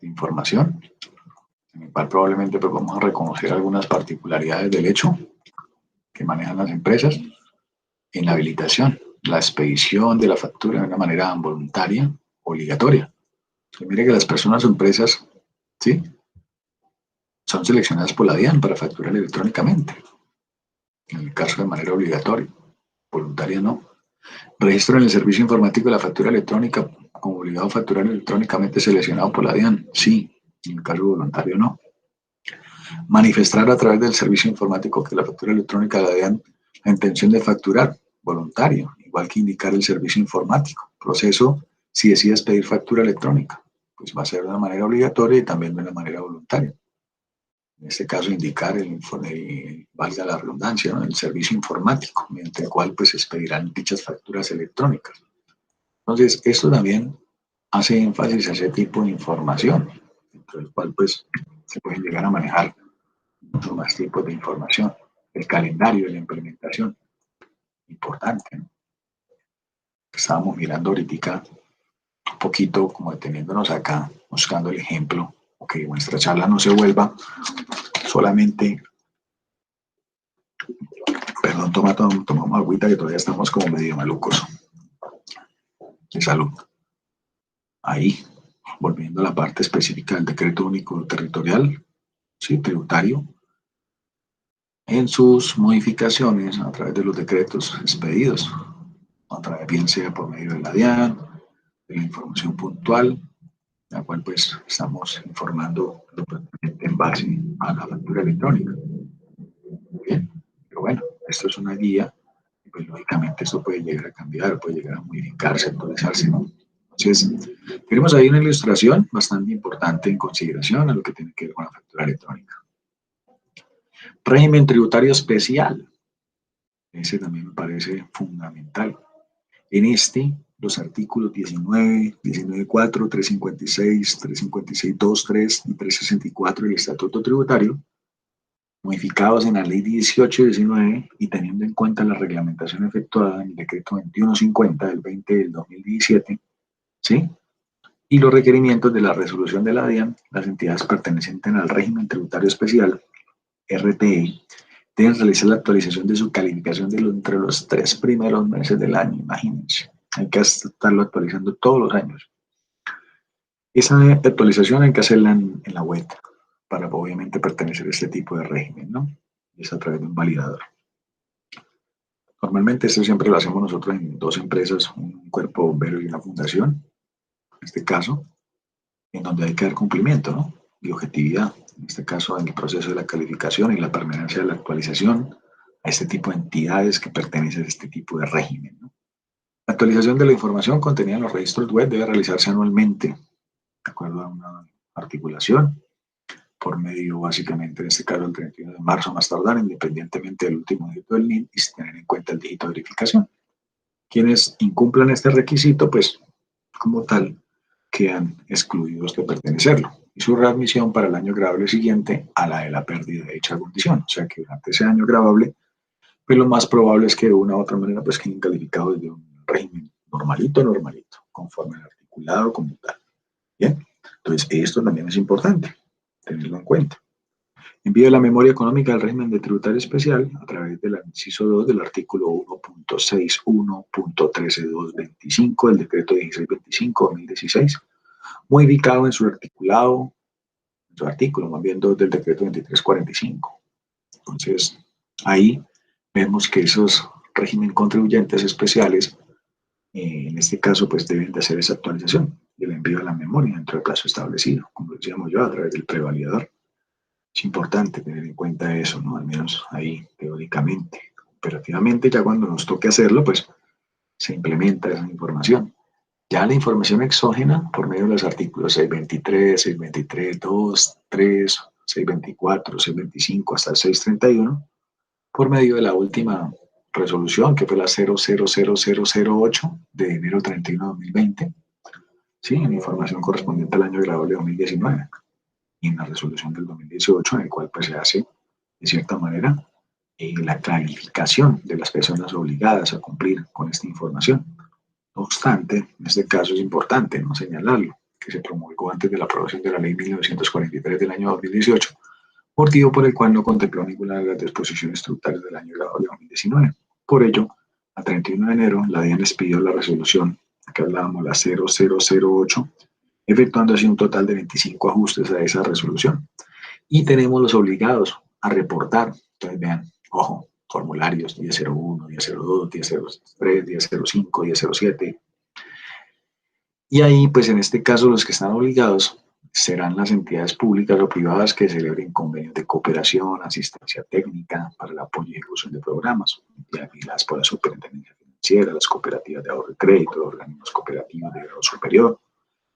de información en el cual probablemente pues, vamos a reconocer algunas particularidades del hecho que manejan las empresas en la habilitación, la expedición de la factura de una manera voluntaria, obligatoria. Entonces, mire que las personas o empresas, ¿sí?, son seleccionadas por la DIAN para facturar electrónicamente. En el caso de manera obligatoria, voluntaria no. Registro en el servicio informático de la factura electrónica como obligado a facturar electrónicamente seleccionado por la DIAN, sí. En el caso voluntario no. Manifestar a través del servicio informático que la factura electrónica de la DIAN la intención de facturar, voluntario, igual que indicar el servicio informático. Proceso, si decides pedir factura electrónica, pues va a ser de una manera obligatoria y también de una manera voluntaria. En este caso, indicar valga la redundancia, ¿no?, el servicio informático, mediante el cual pues se expedirán dichas facturas electrónicas. Entonces, esto también hace énfasis a ese tipo de información, dentro del cual pues se pueden llegar a manejar muchos más tipos de información. El calendario de la implementación, importante, ¿no? Estábamos mirando ahorita un poquito, como deteniéndonos acá, buscando el ejemplo, o que nuestra charla no se vuelva solamente, perdón, tomamos agüita que todavía estamos como medio malucos. De salud. Ahí, volviendo a la parte específica del decreto único territorial, ¿sí? Tributario, en sus modificaciones a través de los decretos expedidos, a través bien sea por medio de la DIAN, de la información puntual, la cual pues estamos informando lo pertinente en base a la factura electrónica. Bien, pero bueno, esto es una guía y pues lógicamente esto puede llegar a cambiar, puede llegar a modificarse, actualizarse, ¿no? Entonces, tenemos ahí una ilustración bastante importante en consideración a lo que tiene que ver con la factura electrónica. Régimen tributario especial. Ese también me parece fundamental. En este, los artículos 19, 19.4, 356, 356.2, 3 y 364 del Estatuto Tributario, modificados en la Ley 1819 y teniendo en cuenta la reglamentación efectuada en el Decreto 2150 del 20 del 2017, ¿sí? Y los requerimientos de la resolución de la DIAN, las entidades pertenecientes al régimen tributario especial, RTE, deben realizar la actualización de su calificación entre los 3 primeros meses del año, imagínense. Hay que estarlo actualizando todos los años. Esa actualización hay que hacerla en la web para obviamente pertenecer a este tipo de régimen, ¿no? Es a través de un validador. Normalmente esto siempre lo hacemos nosotros en 2 empresas, un cuerpo bombero y una fundación, en este caso, en donde hay que dar cumplimiento, ¿no? Y objetividad, en este caso en el proceso de la calificación y la permanencia de la actualización a este tipo de entidades que pertenecen a este tipo de régimen, ¿no? La actualización de la información contenida en los registros web debe realizarse anualmente, de acuerdo a una articulación, por medio básicamente, en este caso el 31 de marzo más tardar, independientemente del último dígito del NIN y sin tener en cuenta el dígito de verificación. Quienes incumplan este requisito, pues como tal, quedan excluidos de pertenecerlo y su readmisión para el año grabable siguiente a la de la pérdida de dicha condición. O sea que durante ese año grabable, pues lo más probable es que de una u otra manera pues queden calificados de un régimen normalito, conforme al articulado como tal. Bien, entonces esto también es importante tenerlo en cuenta. Envío la memoria económica del régimen de tributario especial a través del inciso 2 del artículo 1.61.13225 del decreto 1625-2016, modificado en su artículo, más bien 2 del decreto 2345. Entonces, ahí vemos que esos régimen contribuyentes especiales, en este caso, pues deben de hacer esa actualización y el envío de la memoria dentro del plazo establecido, como decíamos yo, a través del prevalidador. Es importante tener en cuenta eso, ¿no? Al menos ahí teóricamente. Operativamente, ya cuando nos toque hacerlo, pues se implementa esa información. Ya la información exógena, por medio de los artículos 623, 623, 2, 3, 624, 625 hasta el 631, por medio de la última resolución, que fue la 000008 de enero 31 de 2020, ¿sí? En información correspondiente al año grabable 2019. Y en la resolución del 2018, en el cual pues se hace, de cierta manera, la clarificación de las personas obligadas a cumplir con esta información. No obstante, en este caso es importante no señalarlo, que se promulgó antes de la aprobación de la Ley 1943 del año 2018, motivo por el cual no contempló ninguna de las disposiciones tributarias del año grabable 2019. Por ello, a 31 de enero, la DIAN expidió la resolución que hablábamos, la 0008, efectuando así un total de 25 ajustes a esa resolución. Y tenemos los obligados a reportar. Entonces, vean, ojo, formularios 1001, 1002, 1003, 1005, 1007. Y ahí, pues en este caso, los que están obligados serán las entidades públicas o privadas que celebren convenios de cooperación, asistencia técnica para el apoyo y ejecución de programas, vigiladas por la Superintendencia Financiera, las cooperativas de ahorro y crédito, organismos cooperativos de grado superior,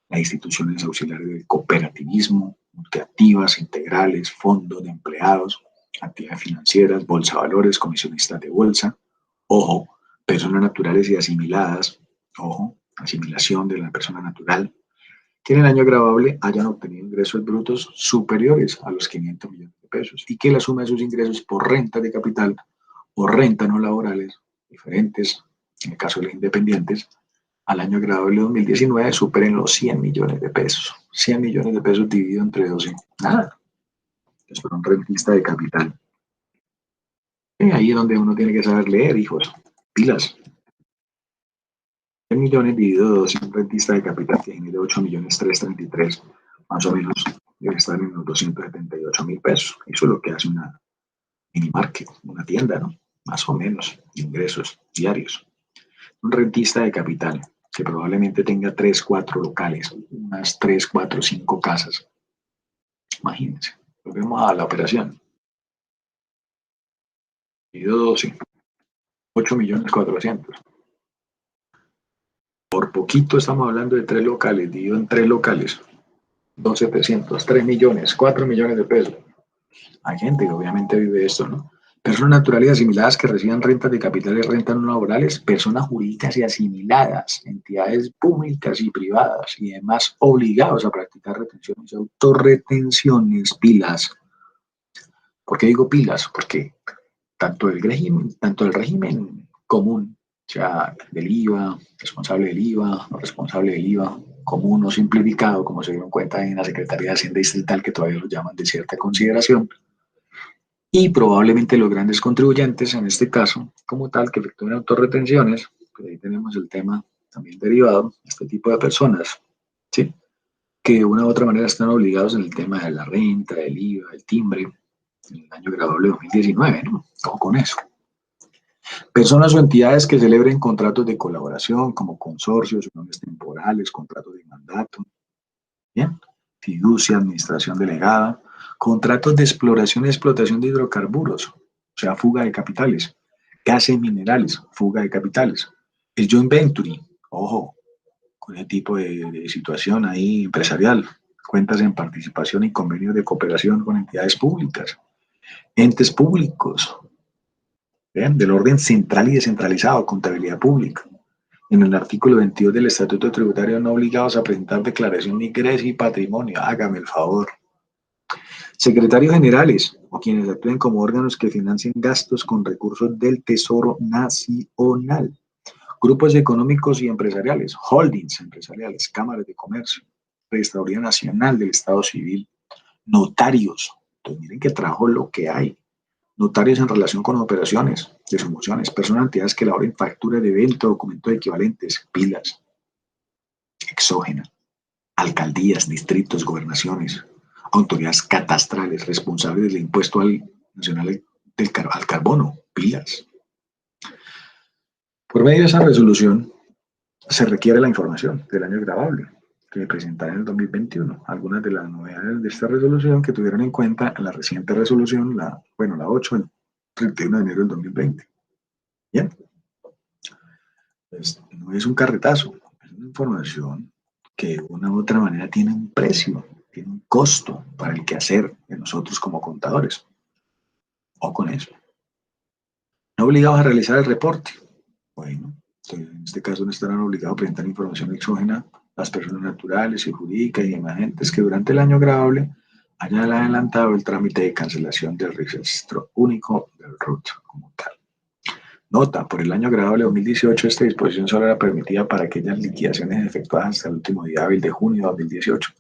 las instituciones auxiliares del cooperativismo, multiactivas, integrales, fondos de empleados, actividades financieras, bolsa de valores, comisionistas de bolsa, ojo, personas naturales y asimiladas, ojo, asimilación de la persona natural, que en el año gravable hayan obtenido ingresos brutos superiores a los 500 millones de pesos y que la suma de sus ingresos por renta de capital o renta no laborales diferentes, en el caso de los independientes, al año gravable 2019 superen los 100 millones de pesos. 100 millones de pesos dividido entre 12. Nada. Es para un rentista de capital. Ahí es donde uno tiene que saber leer, hijos. Pilas. 100 millones dividido 12, un rentista de capital que genera 8 millones 333, más o menos debe estar en los 278.000 pesos. Eso es lo que hace una mini market, una tienda, ¿no? Más o menos, ingresos diarios. Un rentista de capital que probablemente tenga 3, 4 locales, unas 3, 4, 5 casas. Imagínense, volvemos a la operación. Dividido 12, 8 millones 400. Por poquito estamos hablando de 3 locales, dividido en 3 locales. 2.700, 3 millones, 4 millones de pesos. Hay gente que obviamente vive esto, ¿no? Personas naturales y asimiladas que reciban rentas de capitales, rentas no laborales, personas jurídicas y asimiladas, entidades públicas y privadas y demás obligados a practicar retenciones y autorretenciones, pilas. ¿Por qué digo pilas? Porque tanto el régimen común, o sea, del IVA, responsable del IVA, no responsable del IVA, común o simplificado, como se dieron cuenta en la Secretaría de Hacienda Distrital, que todavía lo llaman de cierta consideración, y probablemente los grandes contribuyentes, en este caso, como tal, que efectúen autorretenciones, pues ahí tenemos el tema también derivado, este tipo de personas, ¿sí? Que de una u otra manera están obligados en el tema de la renta, del IVA, del timbre, en el año graduable de 2019, ¿no? ¿Cómo con eso? Personas o entidades que celebren contratos de colaboración como consorcios, uniones temporales, contratos de mandato, ¿bien? Fiducia, administración delegada, contratos de exploración y explotación de hidrocarburos, o sea, fuga de capitales, gases minerales, fuga de capitales, el joint venture, ojo, con ese tipo de situación ahí empresarial, cuentas en participación y convenios de cooperación con entidades públicas, entes públicos, ¿bien? Del orden central y descentralizado, contabilidad pública. En el artículo 22 del Estatuto Tributario no obligados a presentar declaración de ingreso y patrimonio. Hágame el favor. Secretarios generales o quienes actúen como órganos que financien gastos con recursos del Tesoro Nacional. Grupos económicos y empresariales, holdings empresariales, cámaras de comercio, Registraduría Nacional del Estado Civil, notarios. Entonces miren que trabajo lo que hay. Notarios en relación con operaciones de sumociones, personas, entidades que elaboren facturas de evento, documentos equivalentes, pilas, exógena, alcaldías, distritos, gobernaciones, autoridades catastrales responsables del impuesto nacional al carbono, pilas. Por medio de esa resolución se requiere la información del año gravable que presentará en el 2021. Algunas de las novedades de esta resolución que tuvieron en cuenta en la reciente resolución, la 8, el 31 de enero del 2020. Bien, pues no es un carretazo, es una información que de una u otra manera tiene un precio, tiene un costo para el quehacer de nosotros como contadores. O con eso. No obligados a realizar el reporte. Bueno, entonces en este caso no estarán obligados a presentar información exógena las personas naturales y jurídicas y demás entes que durante el año gravable hayan adelantado el trámite de cancelación del registro único del RUT como tal. Nota, por el año gravable 2018 esta disposición solo era permitida para aquellas liquidaciones efectuadas hasta el último día hábil de junio de 2018.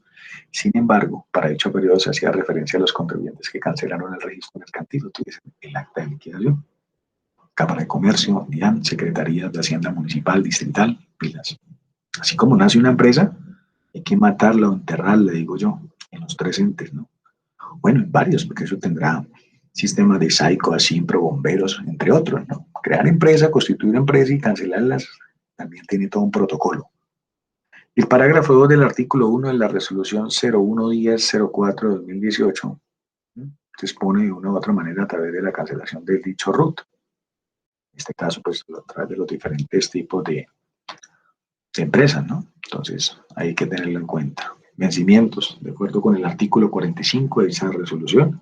Sin embargo, para dicho periodo se hacía referencia a los contribuyentes que cancelaron el registro mercantil, utilizan el acta de liquidación. Cámara de Comercio, DIAN, Secretarías de Hacienda Municipal, Distrital, pilas. Así como nace una empresa, hay que matarla o enterrarla, digo yo, en los 3 entes, ¿no? Bueno, en varios, porque eso tendrá sistemas de SAICO, ASIMPRO, bomberos, entre otros, ¿no? Crear empresa, constituir empresa y cancelarlas también tiene todo un protocolo. El parágrafo 2 del artículo 1 de la resolución 011004-2018 se expone de una u otra manera a través de la cancelación del dicho RUT. En este caso, pues a través de los diferentes tipos de empresas, ¿no? Entonces, hay que tenerlo en cuenta. Vencimientos, de acuerdo con el artículo 45 de esa resolución.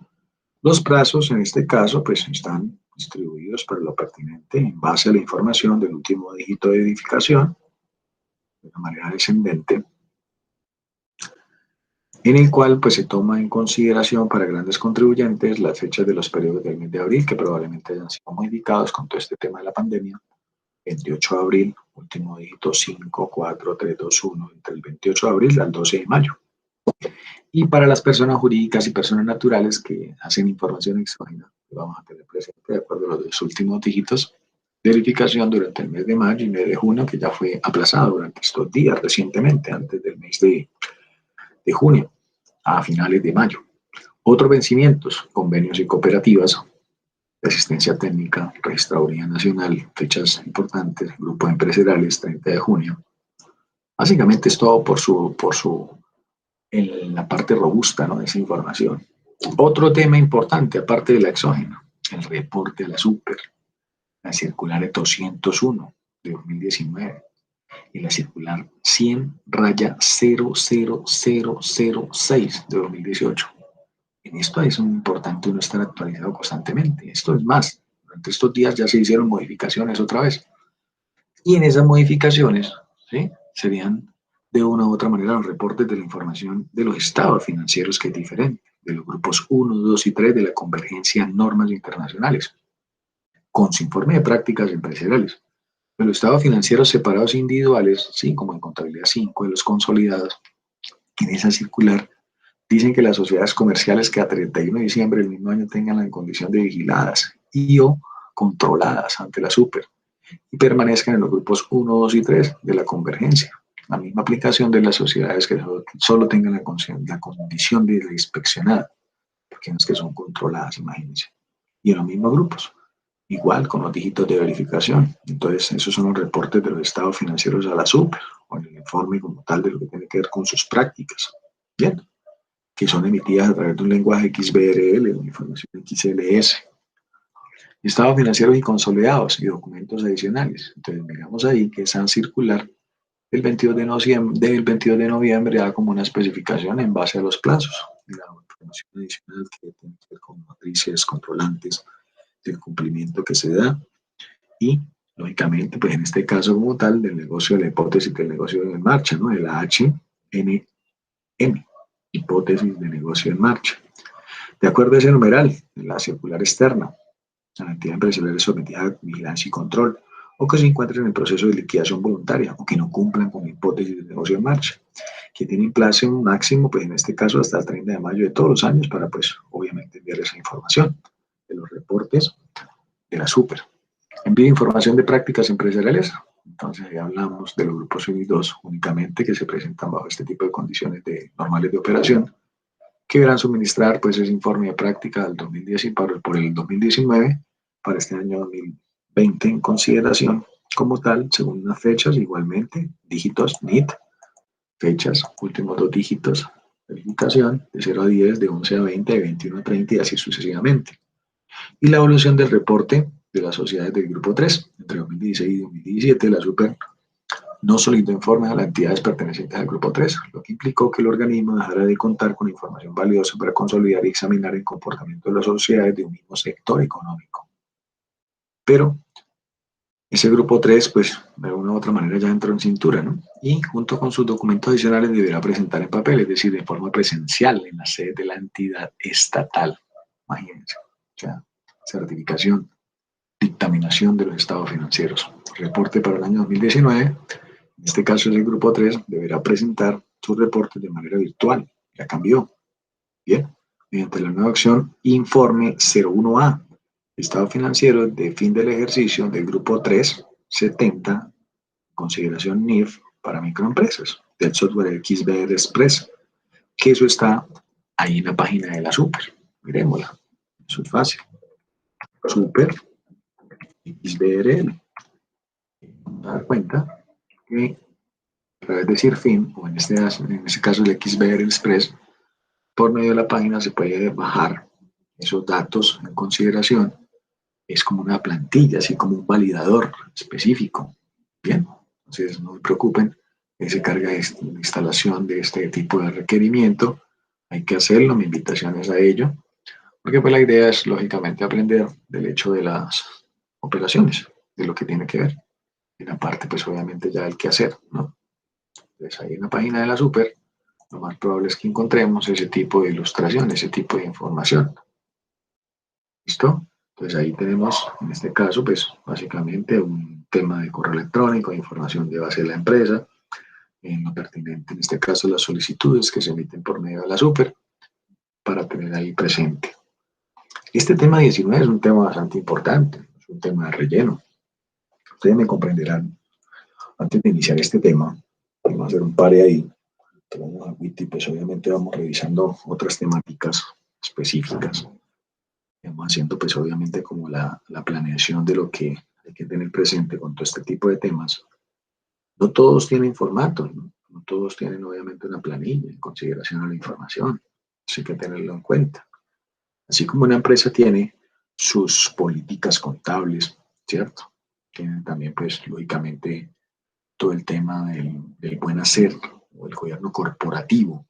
Los plazos, en este caso, pues están distribuidos para lo pertinente en base a la información del último dígito de edificación, de una manera descendente, en el cual pues se toma en consideración para grandes contribuyentes las fechas de los periodos del mes de abril, que probablemente hayan sido modificados con todo este tema de la pandemia. 28 de abril, último dígito 5, 4, 3, 2, 1, entre el 28 de abril al 12 de mayo. Y para las personas jurídicas y personas naturales que hacen información exógena, vamos a tener presente de acuerdo a los dos últimos dígitos, verificación durante el mes de mayo y mes de junio, que ya fue aplazado durante estos días recientemente, antes del mes de junio, a finales de mayo. Otros vencimientos, convenios y cooperativas, de asistencia técnica, registraduría nacional, fechas importantes, grupos empresariales, 30 de junio. Básicamente es todo en la parte robusta, ¿no?, de esa información. Otro tema importante, aparte de la exógena, el reporte a la super, la circular 201 de 2019 y la circular 100-00006 de 2018. En esto es muy importante uno estar actualizado constantemente. Esto es más, durante estos días ya se hicieron modificaciones otra vez. Y en esas modificaciones, ¿sí?, serían de una u otra manera los reportes de la información de los estados financieros, que es diferente, de los grupos 1, 2 y 3 de la convergencia normas internacionales, con su informe de prácticas empresariales. De los estados financieros separados individuales, sí, como en contabilidad 5 de los consolidados, en esa circular dicen que las sociedades comerciales que a 31 de diciembre del mismo año tengan la condición de vigiladas y o controladas ante la super y permanezcan en los grupos 1, 2 y 3 de la convergencia. La misma aplicación de las sociedades que solo tengan la condición de la inspeccionada, porque no es que son controladas, imagínense. Y en los mismos grupos, igual con los dígitos de verificación. Entonces, esos son los reportes de los estados financieros a la super, o en el informe como tal de lo que tiene que ver con sus prácticas. Bien, que son emitidas a través de un lenguaje XBRL, una información XLS. Estados financieros y consolidados y documentos adicionales. Entonces, miramos ahí que esa circular del 22 de noviembre da como una especificación en base a los plazos de la información adicional que tiene que ver con matrices controlantes del cumplimiento que se da y, lógicamente, pues en este caso como tal, del negocio de la hipótesis del negocio en marcha, ¿no?, de la HNM, hipótesis de negocio en marcha. De acuerdo a ese numeral, la circular externa, la entidad empresarial es sometida a vigilancia y control, o que se encuentren en el proceso de liquidación voluntaria, o que no cumplan con la hipótesis de negocio en marcha, que tienen plazo máximo, pues en este caso hasta el 30 de mayo de todos los años, para pues obviamente enviar esa información de los reportes de la super. Envío de información de prácticas empresariales. Entonces ya hablamos de los grupos 1 y 2 únicamente, que se presentan bajo este tipo de condiciones normales de operación, que deberán suministrar pues ese informe de práctica del 2010 por el 2019 para este año 2020 en consideración como tal, según unas fechas, igualmente, dígitos NIT, fechas, últimos dos dígitos, verificación de 0 a 10, de 11 a 20, de 21 a 30 y así sucesivamente. Y la evolución del reporte de las sociedades del grupo 3, entre 2016 y 2017, la super no solicitó informes a las entidades pertenecientes al grupo 3, lo que implicó que el organismo dejara de contar con información valiosa para consolidar y examinar el comportamiento de las sociedades de un mismo sector económico. Pero ese grupo 3, pues, de una u otra manera ya entró en cintura, ¿no? Y junto con sus documentos adicionales deberá presentar en papel, es decir, de forma presencial en la sede de la entidad estatal. Imagínense, o sea, certificación, dictaminación de los estados financieros. Reporte para el año 2019. En este caso, el grupo 3 deberá presentar sus reportes de manera virtual. Ya cambió. Bien. Mediante la nueva opción Informe 01A. Estado financiero de fin del ejercicio del grupo 370, consideración NIF para microempresas, del software XBR Express, que eso está ahí en la página de la super. Miremosla. Eso es fácil. Super XBRL. Dar cuenta que a través de CIRFIN, o en este caso el XBR Express, por medio de la página se puede bajar esos datos en consideración. Es como una plantilla, así como un validador específico. Bien, entonces no se preocupen, se carga de instalación de este tipo de requerimiento. Hay que hacerlo, mi invitación es a ello, porque pues la idea es lógicamente aprender del hecho de las operaciones, de lo que tiene que ver. En la parte, pues obviamente ya el que hacer, ¿no? Entonces ahí en la página de la super lo más probable es que encontremos ese tipo de ilustración, ese tipo de información. ¿Listo? Entonces ahí tenemos, en este caso, pues básicamente un tema de correo electrónico, información de base de la empresa, en lo pertinente, en este caso, las solicitudes que se emiten por medio de la super, para tener ahí presente. Este tema 19 es un tema bastante importante, es un tema de relleno. Ustedes me comprenderán, antes de iniciar este tema, vamos a hacer un pare ahí, tomamos agüita y pues obviamente vamos revisando otras temáticas específicas. Vamos haciendo pues obviamente como la planeación de lo que hay que tener presente con todo este tipo de temas. No todos tienen formato, ¿no? No todos tienen obviamente una planilla en consideración a la información. Así que tenerlo en cuenta. Así como una empresa tiene sus políticas contables, ¿cierto? Tienen también, pues, lógicamente, todo el tema del buen hacer o el gobierno corporativo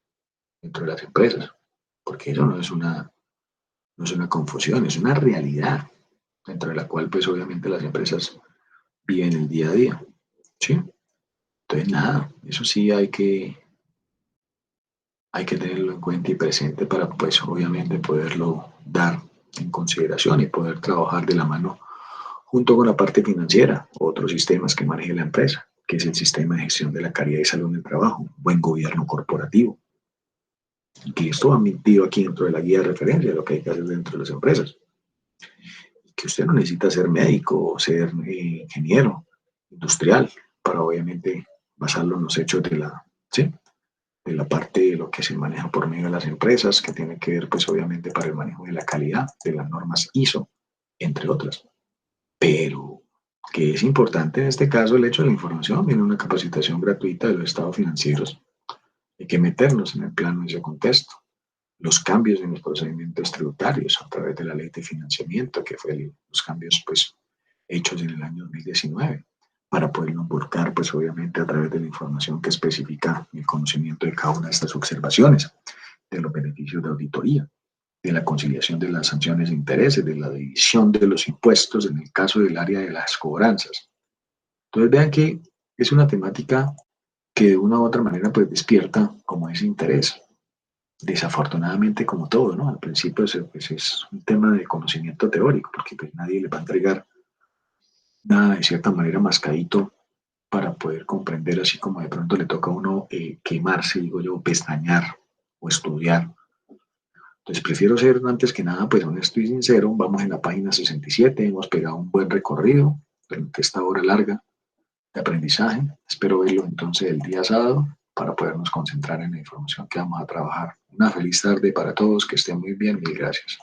dentro de las empresas, porque eso no es una confusión, es una realidad dentro de la cual, pues, obviamente las empresas viven el día a día, ¿sí? Entonces, nada, eso sí hay que tenerlo en cuenta y presente para, pues, obviamente poderlo dar en consideración y poder trabajar de la mano junto con la parte financiera, otros sistemas que maneje la empresa, que es el sistema de gestión de la calidad y salud en el trabajo, buen gobierno corporativo, y que esto va metido aquí dentro de la guía de referencia de lo que hay que hacer dentro de las empresas. Y que usted no necesita ser médico o ser ingeniero industrial para obviamente basarlo en los hechos de ¿sí? De la parte de lo que se maneja por medio de las empresas, que tiene que ver pues obviamente para el manejo de la calidad, de las normas ISO, entre otras. Pero que es importante en este caso el hecho de la información, viene una capacitación gratuita de los estados financieros. Hay que meternos en el plano de ese contexto. Los cambios en los procedimientos tributarios a través de la ley de financiamiento, que fue los cambios pues hechos en el año 2019, para poderlo volcar pues obviamente a través de la información que especifica el conocimiento de cada una de estas observaciones, de los beneficios de auditoría, de la conciliación de las sanciones de intereses, de la división de los impuestos en el caso del área de las cobranzas. Entonces vean que es una temática que de una u otra manera pues despierta como ese interés. Desafortunadamente como todo, ¿no? Al principio pues, es un tema de conocimiento teórico, porque pues nadie le va a entregar nada de cierta manera mascadito para poder comprender, así como de pronto le toca a uno quemarse, digo yo, pestañear o estudiar. Entonces prefiero ser antes que nada pues honesto y sincero. Vamos en la página 67, hemos pegado un buen recorrido durante esta hora larga de aprendizaje. Espero verlo entonces el día sábado para podernos concentrar en la información que vamos a trabajar. Una feliz tarde para todos, que estén muy bien, mil gracias.